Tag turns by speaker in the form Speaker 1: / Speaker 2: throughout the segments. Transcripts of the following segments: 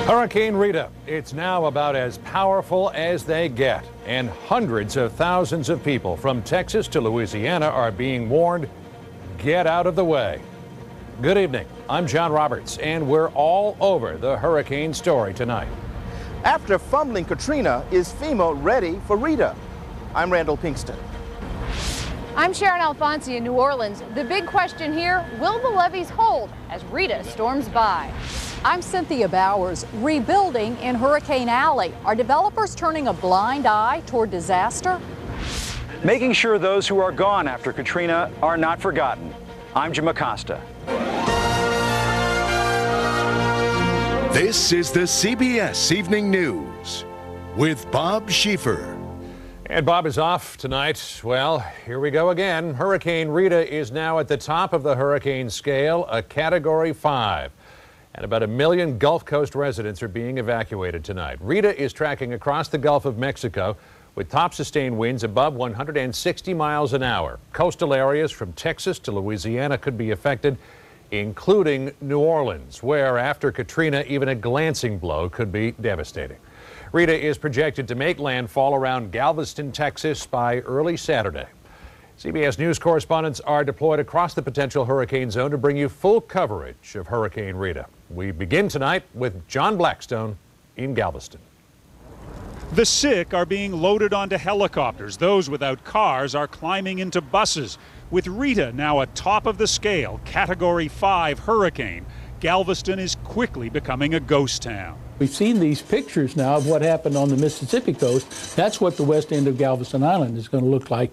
Speaker 1: Hurricane Rita, it's now about as powerful as they get, and hundreds of thousands of people from Texas to Louisiana are being warned, get out of the way. Good evening, I'm John Roberts, and we're all over the hurricane story tonight.
Speaker 2: After fumbling Katrina, is FEMA ready for Rita? I'm Randall Pinkston.
Speaker 3: I'm Sharon Alfonsi in New Orleans. The big question here, will the levees hold as Rita storms by?
Speaker 4: I'm Cynthia Bowers. Rebuilding in Hurricane Alley. Are developers turning a blind eye toward disaster?
Speaker 5: Making sure those who are gone after Katrina are not forgotten. I'm Jim Acosta.
Speaker 6: This is the CBS Evening News with Bob Schieffer.
Speaker 1: And Bob is off tonight. Well, here we go again. Hurricane Rita is now at the top of the hurricane scale, a Category 5. And about 1 million Gulf Coast residents are being evacuated tonight. Rita is tracking across the Gulf of Mexico with top sustained winds above 160 miles an hour. Coastal areas from Texas to Louisiana could be affected, including New Orleans, where after Katrina, even a glancing blow could be devastating. Rita is projected to make landfall around Galveston, Texas by early Saturday. CBS News correspondents are deployed across the potential hurricane zone to bring you full coverage of Hurricane Rita. We begin tonight with John Blackstone in Galveston.
Speaker 7: The sick are being loaded onto helicopters. Those without cars are climbing into buses. With Rita now atop of the scale, Category 5 hurricane, Galveston is quickly becoming a ghost town.
Speaker 8: We've seen these pictures now of what happened on the Mississippi coast. That's what the west end of Galveston Island is going to look like.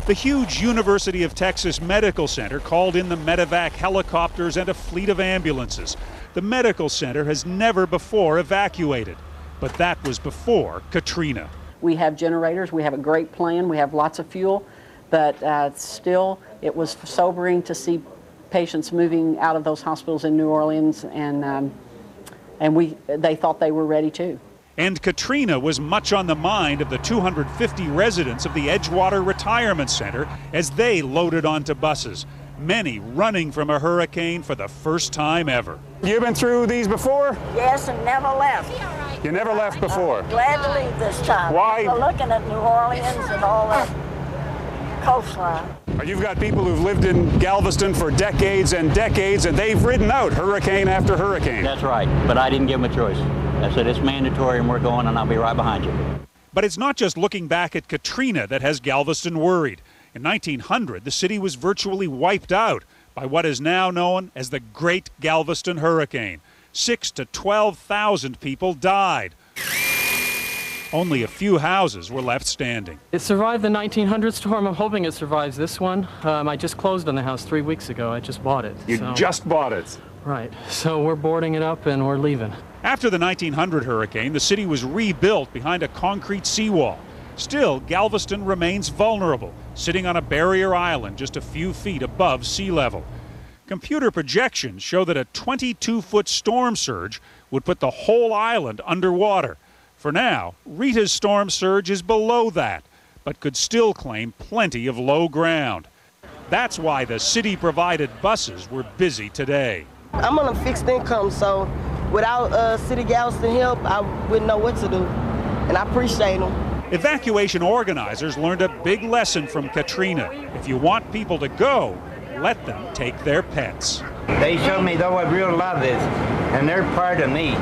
Speaker 7: The huge University of Texas Medical Center called in the medevac helicopters and a fleet of ambulances. The medical center has never before evacuated, but that was before Katrina.
Speaker 9: We have generators, we have a great plan, we have lots of fuel, but still it was sobering to see patients moving out of those hospitals in New Orleans, and they thought they were ready too.
Speaker 7: And Katrina was much on the mind of the 250 residents of the Edgewater Retirement Center as they loaded onto buses, many running from a hurricane for the first time ever.
Speaker 5: You've been through these before?
Speaker 10: Yes, and never left.
Speaker 5: You never left before?
Speaker 10: Glad to leave this time.
Speaker 5: Why?
Speaker 10: We're looking at New Orleans and all that coastline.
Speaker 5: You've got people who've lived in Galveston for decades and decades, and they've ridden out hurricane after hurricane.
Speaker 11: That's right, but I didn't give them a choice. I said, it's mandatory and we're going, and I'll be right behind you.
Speaker 7: But it's not just looking back at Katrina that has Galveston worried. In 1900, the city was virtually wiped out by what is now known as the Great Galveston Hurricane. 6,000 to 12,000 people died. Only a few houses were left standing.
Speaker 12: It survived the 1900 storm. I'm hoping it survives this one. I just closed on the house 3 weeks ago. I just bought it.
Speaker 5: You just bought it?
Speaker 12: Right. So we're boarding it up and we're leaving.
Speaker 7: After the 1900 hurricane, the city was rebuilt behind a concrete seawall. Still, Galveston remains vulnerable, sitting on a barrier island just a few feet above sea level. Computer projections show that a 22-foot storm surge would put the whole island underwater. For now, Rita's storm surge is below that, but could still claim plenty of low ground. That's why the city-provided buses were busy today.
Speaker 13: I'm on a fixed income, so without City Galveston help, I wouldn't know what to do, and I appreciate them.
Speaker 7: Evacuation organizers learned a big lesson from Katrina. If you want people to go, let them take their pets.
Speaker 14: They showed me though I real love this, and they're part of me.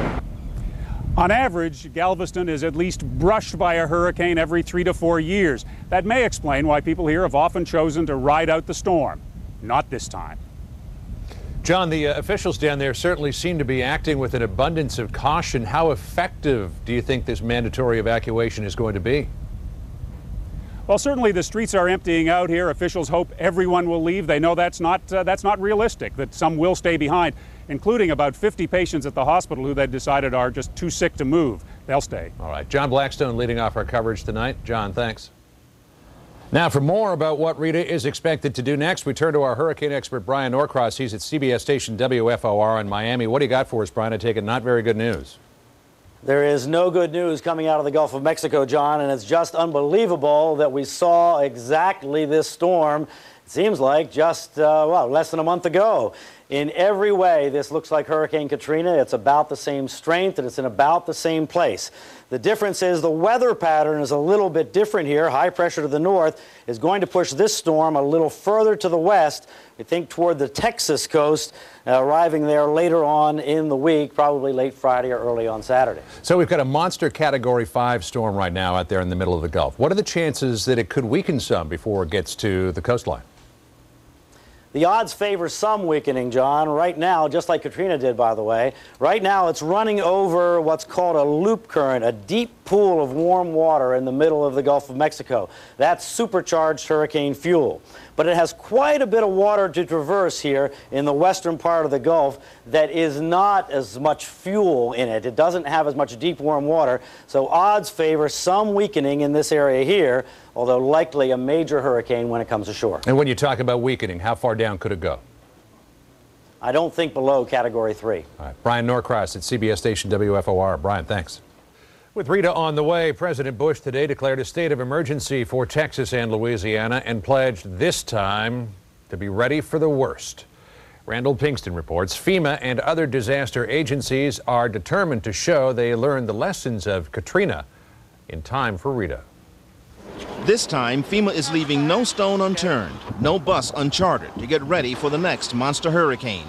Speaker 5: On average, Galveston is at least brushed by a hurricane every 3 to 4 years. That may explain why people here have often chosen to ride out the storm. Not this time.
Speaker 1: John, the officials down there certainly seem to be acting with an abundance of caution. How effective do you think this mandatory evacuation is going to be?
Speaker 5: Well, certainly the streets are emptying out here. Officials hope everyone will leave. They know that's not realistic, that some will stay behind, including about 50 patients at the hospital who they decided are just too sick to move. They'll stay.
Speaker 1: All right. John Blackstone leading off our coverage tonight. John, thanks. Now, for more about what Rita is expected to do next, we turn to our hurricane expert, Brian Norcross. He's at CBS station WFOR in Miami. What do you got for us, Brian? I take it not very good news.
Speaker 15: There is no good news coming out of the Gulf of Mexico, John, and it's just unbelievable that we saw exactly this storm, it seems like, just less than a month ago. In every way, this looks like Hurricane Katrina. It's about the same strength, and it's in about the same place. The difference is the weather pattern is a little bit different here. High pressure to the north is going to push this storm a little further to the west. We think toward the Texas coast, arriving there later on in the week, probably late Friday or early on Saturday.
Speaker 1: So we've got a monster Category 5 storm right now out there in the middle of the Gulf. What are the chances that it could weaken some before it gets to the coastline?
Speaker 15: The odds favor some weakening, John. Right now, just like Katrina did, by the way, right now it's running over what's called a loop current, a deep pool of warm water in the middle of the Gulf of Mexico. That's supercharged hurricane fuel. But it has quite a bit of water to traverse here in the western part of the Gulf that is not as much fuel in it. It doesn't have as much deep warm water, so odds favor some weakening in this area here, although likely a major hurricane when it comes ashore.
Speaker 1: And when you talk about weakening, how far down could it go?
Speaker 15: I don't think below Category 3.
Speaker 1: All right. Brian Norcross at CBS station WFOR. Brian, thanks. With Rita on the way, President Bush today declared a state of emergency for Texas and Louisiana and pledged this time to be ready for the worst. Randall Pinkston reports FEMA and other disaster agencies are determined to show they learned the lessons of Katrina in time for Rita.
Speaker 2: This time, FEMA is leaving no stone unturned, no bus uncharted to get ready for the next monster hurricane.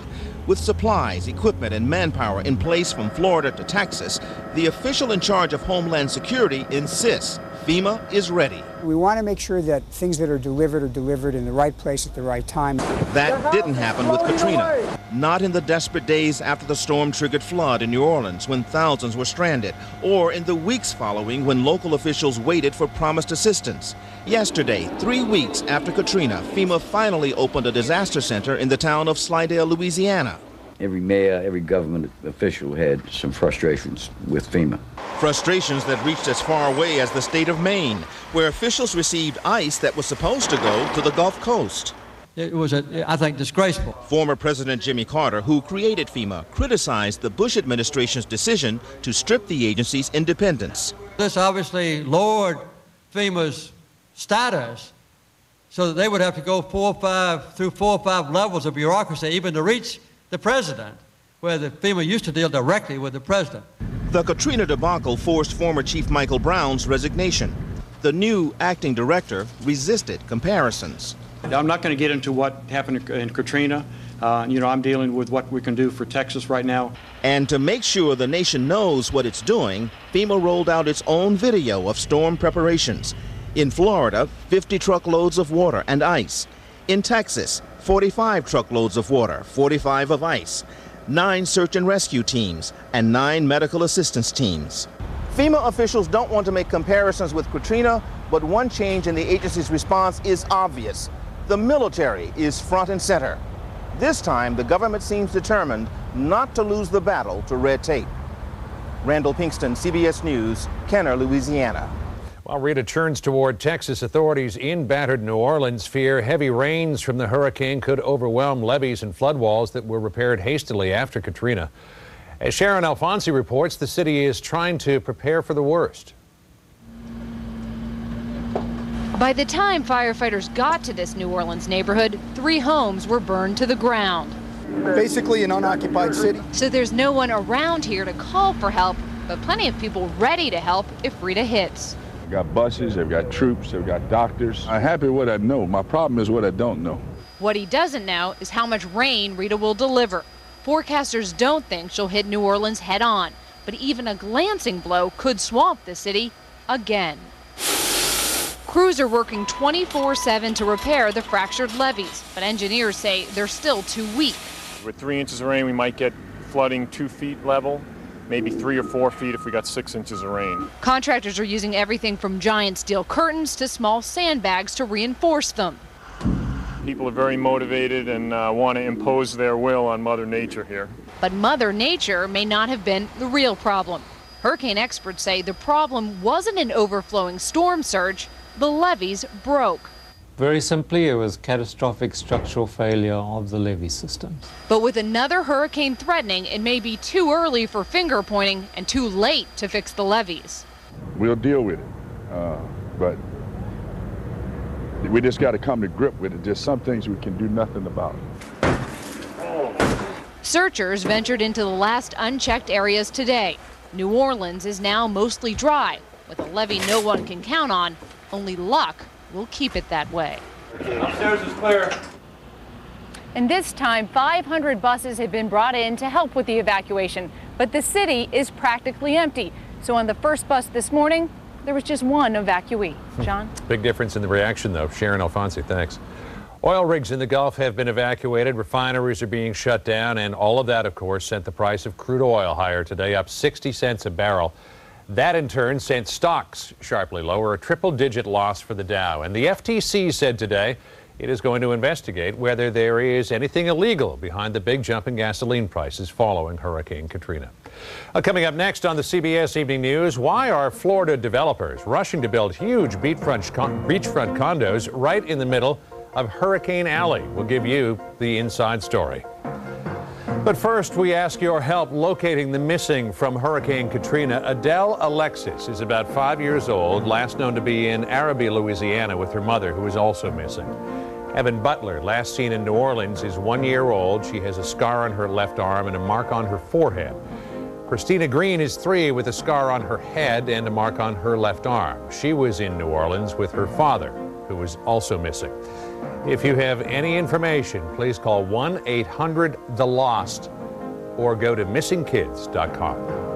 Speaker 2: With supplies, equipment, and manpower in place from Florida to Texas, the official in charge of Homeland Security insists FEMA is ready.
Speaker 16: We want to make sure that things that are delivered in the right place at the right time.
Speaker 2: That didn't happen with Katrina. Not in the desperate days after the storm-triggered flood in New Orleans when thousands were stranded, or in the weeks following when local officials waited for promised assistance. Yesterday, 3 weeks after Katrina, FEMA finally opened a disaster center in the town of Slidell, Louisiana.
Speaker 17: Every mayor, every government official had some frustrations with FEMA.
Speaker 2: Frustrations that reached as far away as the state of Maine, where officials received ice that was supposed to go to the Gulf Coast.
Speaker 18: It was, I think, disgraceful.
Speaker 2: Former President Jimmy Carter, who created FEMA, criticized the Bush administration's decision to strip the agency's independence.
Speaker 18: This obviously lowered FEMA's status so that they would have to go through four or five levels of bureaucracy even to reach the president, where the FEMA used to deal directly with the president.
Speaker 2: The Katrina debacle forced former Chief Michael Brown's resignation. The new acting director resisted comparisons.
Speaker 19: I'm not going to get into what happened in Katrina. I'm dealing with what we can do for Texas right now.
Speaker 2: And to make sure the nation knows what it's doing, FEMA rolled out its own video of storm preparations. In Florida, 50 truckloads of water and ice. In Texas, 45 truckloads of water, 45 of ice. 9 search and rescue teams, and 9 medical assistance teams. FEMA officials don't want to make comparisons with Katrina, but one change in the agency's response is obvious. The military is front and center. This time, the government seems determined not to lose the battle to red tape. Randall Pinkston, CBS News, Kenner, Louisiana.
Speaker 1: While Rita turns toward Texas, authorities in battered New Orleans fear heavy rains from the hurricane could overwhelm levees and flood walls that were repaired hastily after Katrina. As Sharon Alfonsi reports, the city is trying to prepare for the worst.
Speaker 3: By the time firefighters got to this New Orleans neighborhood, 3 homes were burned to the ground.
Speaker 16: Basically an unoccupied city.
Speaker 3: So there's no one around here to call for help, but plenty of people ready to help if Rita hits.
Speaker 20: They've got buses, they've got troops, they've got doctors. I'm happy with what I know. My problem is what I don't know.
Speaker 3: What he doesn't know is how much rain Rita will deliver. Forecasters don't think she'll hit New Orleans head on, but even a glancing blow could swamp the city again. Crews are working 24/7 to repair the fractured levees, but engineers say they're still too weak.
Speaker 21: With 3 inches of rain, we might get flooding 2 feet level, maybe 3 or 4 feet if we got 6 inches of rain.
Speaker 3: Contractors are using everything from giant steel curtains to small sandbags to reinforce them.
Speaker 21: People are very motivated and want to impose their will on Mother Nature here.
Speaker 3: But Mother Nature may not have been the real problem. Hurricane experts say the problem wasn't an overflowing storm surge. The levees broke.
Speaker 22: Very simply, it was catastrophic structural failure of the levee systems.
Speaker 3: But with another hurricane threatening, it may be too early for finger pointing and too late to fix the levees.
Speaker 20: We'll deal with it, but we just got to come to grip with it. There's some things we can do nothing about.
Speaker 3: Searchers ventured into the last unchecked areas today. New Orleans is now mostly dry, with a levee no one can count on. Only luck will keep it that way.
Speaker 4: Upstairs is clear. And this time, 500 buses have been brought in to help with the evacuation, but the city is practically empty. So on the first bus this morning, there was just one evacuee. John?
Speaker 1: Big difference in the reaction, though. Sharon Alfonsi, thanks. Oil rigs in the Gulf have been evacuated, refineries are being shut down, and all of that, of course, sent the price of crude oil higher today, up 60 cents a barrel. That, in turn, sent stocks sharply lower, a triple-digit loss for the Dow. And the FTC said today it is going to investigate whether there is anything illegal behind the big jump in gasoline prices following Hurricane Katrina. Coming up next on the CBS Evening News, why are Florida developers rushing to build huge beachfront condos right in the middle of Hurricane Alley? We'll give you the inside story. But first, we ask your help locating the missing from Hurricane Katrina. Adele Alexis is about 5 years old, last known to be in Arabi, Louisiana, with her mother, who is also missing. Evan Butler, last seen in New Orleans, is 1 year old. She has a scar on her left arm and a mark on her forehead. Christina Green is 3 with a scar on her head and a mark on her left arm. She was in New Orleans with her father, who was also missing. If you have any information, please call 1-800-THE-LOST or go to missingkids.com.